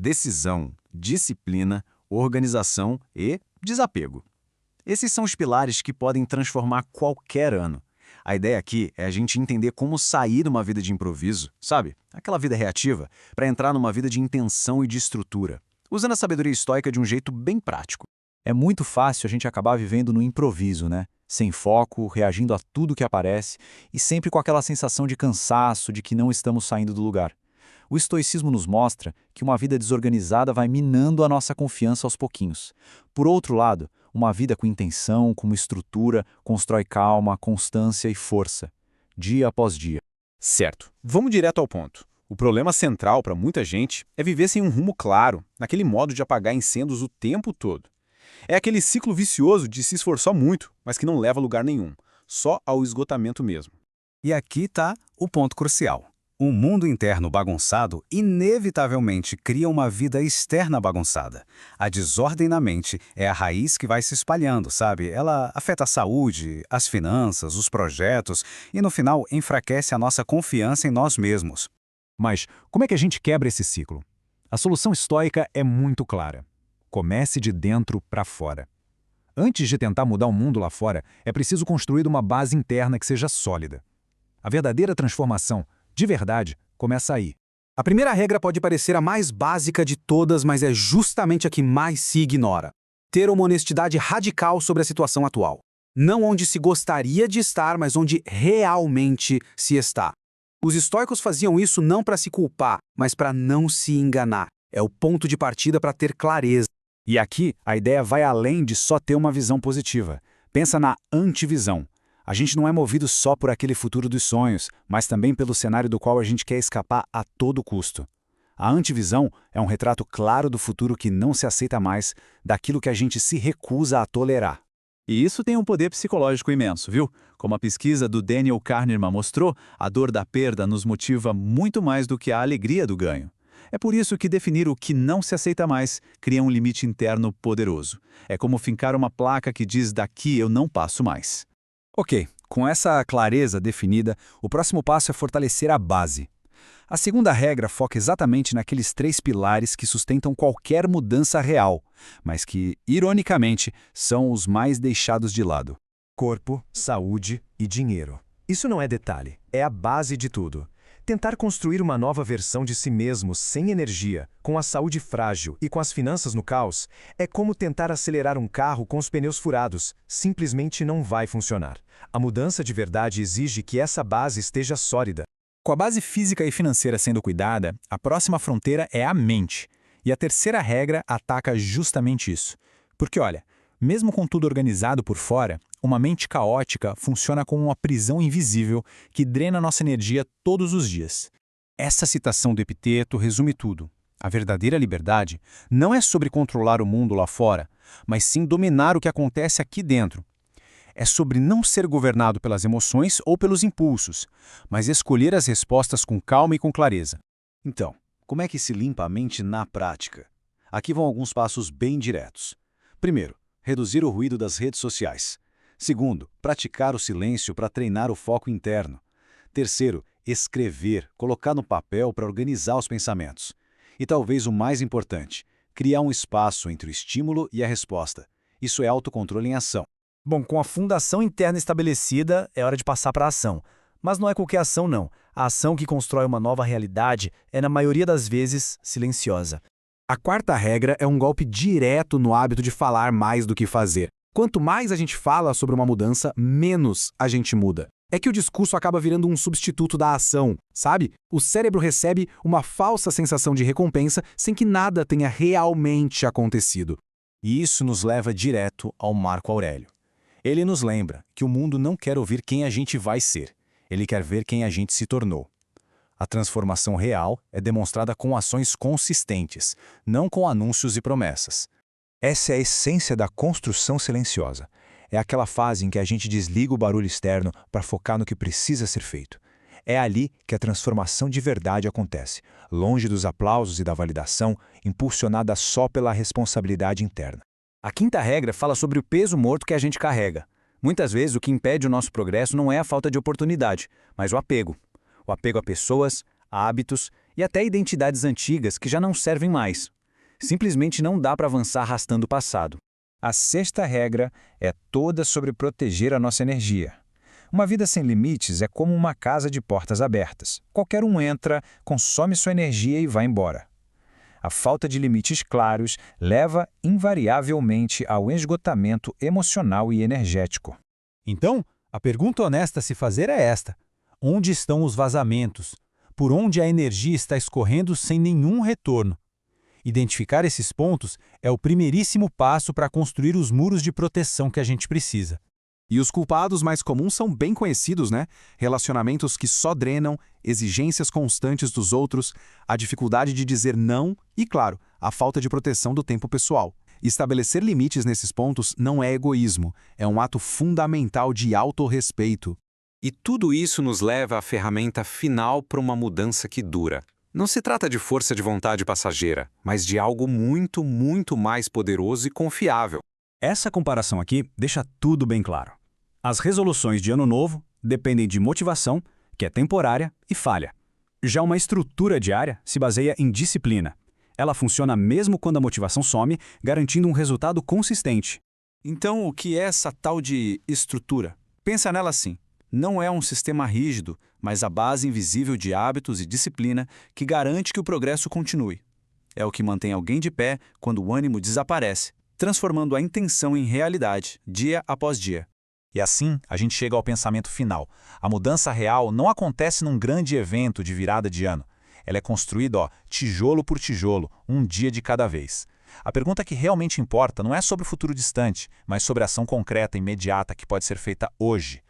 decisão, disciplina, organização e desapego. Esses são os pilares que podem transformar qualquer ano. A ideia aqui é a gente entender como sair de uma vida de improviso, sabe? Aquela vida reativa, para entrar numa vida de intenção e de estrutura, usando a sabedoria estoica de um jeito bem prático. É muito fácil a gente acabar vivendo no improviso, né? Sem foco, reagindo a tudo que aparece e sempre com aquela sensação de cansaço, de que não estamos saindo do lugar. O estoicismo nos mostra que uma vida desorganizada vai minando a nossa confiança aos pouquinhos. Por outro lado, uma vida com intenção, com uma estrutura, constrói calma, constância e força, dia após dia. Certo. Vamos direto ao ponto. O problema central para muita gente é viver sem um rumo claro, naquele modo de apagar incêndios o tempo todo. É aquele ciclo vicioso de se esforçar muito, mas que não leva a lugar nenhum, só ao esgotamento mesmo. E aqui está o ponto crucial. Um mundo interno bagunçado inevitavelmente cria uma vida externa bagunçada. A desordem na mente é a raiz que vai se espalhando, sabe? Ela afeta a saúde, as finanças, os projetos e, no final, enfraquece a nossa confiança em nós mesmos. Mas como é que a gente quebra esse ciclo? A solução estoica é muito clara. Comece de dentro para fora. Antes de tentar mudar o mundo lá fora, é preciso construir uma base interna que seja sólida. A verdadeira transformação, de verdade, começa aí. A primeira regra pode parecer a mais básica de todas, mas é justamente a que mais se ignora. Ter uma honestidade radical sobre a situação atual. Não onde se gostaria de estar, mas onde realmente se está. Os estoicos faziam isso não para se culpar, mas para não se enganar. É o ponto de partida para ter clareza. E aqui, a ideia vai além de só ter uma visão positiva. Pensa na antivisão. A gente não é movido só por aquele futuro dos sonhos, mas também pelo cenário do qual a gente quer escapar a todo custo. A antivisão é um retrato claro do futuro que não se aceita mais, daquilo que a gente se recusa a tolerar. E isso tem um poder psicológico imenso, viu? Como a pesquisa do Daniel Kahneman mostrou, a dor da perda nos motiva muito mais do que a alegria do ganho. É por isso que definir o que não se aceita mais cria um limite interno poderoso. É como fincar uma placa que diz daqui eu não passo mais. Ok, com essa clareza definida, o próximo passo é fortalecer a base. A segunda regra foca exatamente naqueles 3 pilares que sustentam qualquer mudança real, mas que, ironicamente, são os mais deixados de lado. Corpo, saúde e dinheiro. Isso não é detalhe, é a base de tudo. Tentar construir uma nova versão de si mesmo sem energia, com a saúde frágil e com as finanças no caos, é como tentar acelerar um carro com os pneus furados. Simplesmente não vai funcionar. A mudança de verdade exige que essa base esteja sólida. Com a base física e financeira sendo cuidada, a próxima fronteira é a mente. E a terceira regra ataca justamente isso. Porque olha, mesmo com tudo organizado por fora, uma mente caótica funciona como uma prisão invisível que drena nossa energia todos os dias. Essa citação do Epiteto resume tudo. A verdadeira liberdade não é sobre controlar o mundo lá fora, mas sim dominar o que acontece aqui dentro. É sobre não ser governado pelas emoções ou pelos impulsos, mas escolher as respostas com calma e com clareza. Então, como é que se limpa a mente na prática? Aqui vão alguns passos bem diretos. Primeiro, reduzir o ruído das redes sociais. Segundo, praticar o silêncio para treinar o foco interno. Terceiro, escrever, colocar no papel para organizar os pensamentos. E talvez o mais importante, criar um espaço entre o estímulo e a resposta. Isso é autocontrole em ação. Bom, com a fundação interna estabelecida, é hora de passar para a ação. Mas não é qualquer ação, não. A ação que constrói uma nova realidade é, na maioria das vezes, silenciosa. A quarta regra é um golpe direto no hábito de falar mais do que fazer. Quanto mais a gente fala sobre uma mudança, menos a gente muda. É que o discurso acaba virando um substituto da ação, sabe? O cérebro recebe uma falsa sensação de recompensa sem que nada tenha realmente acontecido. E isso nos leva direto ao Marco Aurélio. Ele nos lembra que o mundo não quer ouvir quem a gente vai ser, ele quer ver quem a gente se tornou. A transformação real é demonstrada com ações consistentes, não com anúncios e promessas. Essa é a essência da construção silenciosa. É aquela fase em que a gente desliga o barulho externo para focar no que precisa ser feito. É ali que a transformação de verdade acontece, longe dos aplausos e da validação, impulsionada só pela responsabilidade interna. A quinta regra fala sobre o peso morto que a gente carrega. Muitas vezes o que impede o nosso progresso não é a falta de oportunidade, mas o apego. O apego a pessoas, a hábitos e até identidades antigas que já não servem mais. Simplesmente não dá para avançar arrastando o passado. A sexta regra é toda sobre proteger a nossa energia. Uma vida sem limites é como uma casa de portas abertas. Qualquer um entra, consome sua energia e vai embora. A falta de limites claros leva invariavelmente ao esgotamento emocional e energético. Então, a pergunta honesta a se fazer é esta: onde estão os vazamentos? Por onde a energia está escorrendo sem nenhum retorno? Identificar esses pontos é o primeiríssimo passo para construir os muros de proteção que a gente precisa. E os culpados mais comuns são bem conhecidos, né? Relacionamentos que só drenam, exigências constantes dos outros, a dificuldade de dizer não e, claro, a falta de proteção do tempo pessoal. Estabelecer limites nesses pontos não é egoísmo, é um ato fundamental de autorrespeito. E tudo isso nos leva à ferramenta final para uma mudança que dura. Não se trata de força de vontade passageira, mas de algo muito, muito mais poderoso e confiável. Essa comparação aqui deixa tudo bem claro. As resoluções de ano novo dependem de motivação, que é temporária e falha. Já uma estrutura diária se baseia em disciplina. Ela funciona mesmo quando a motivação some, garantindo um resultado consistente. Então, o que é essa tal de estrutura? Pensa nela assim. Não é um sistema rígido, mas a base invisível de hábitos e disciplina que garante que o progresso continue. É o que mantém alguém de pé quando o ânimo desaparece, transformando a intenção em realidade, dia após dia. E assim, a gente chega ao pensamento final. A mudança real não acontece num grande evento de virada de ano. Ela é construída, tijolo por tijolo, um dia de cada vez. A pergunta que realmente importa não é sobre o futuro distante, mas sobre a ação concreta, imediata, que pode ser feita hoje.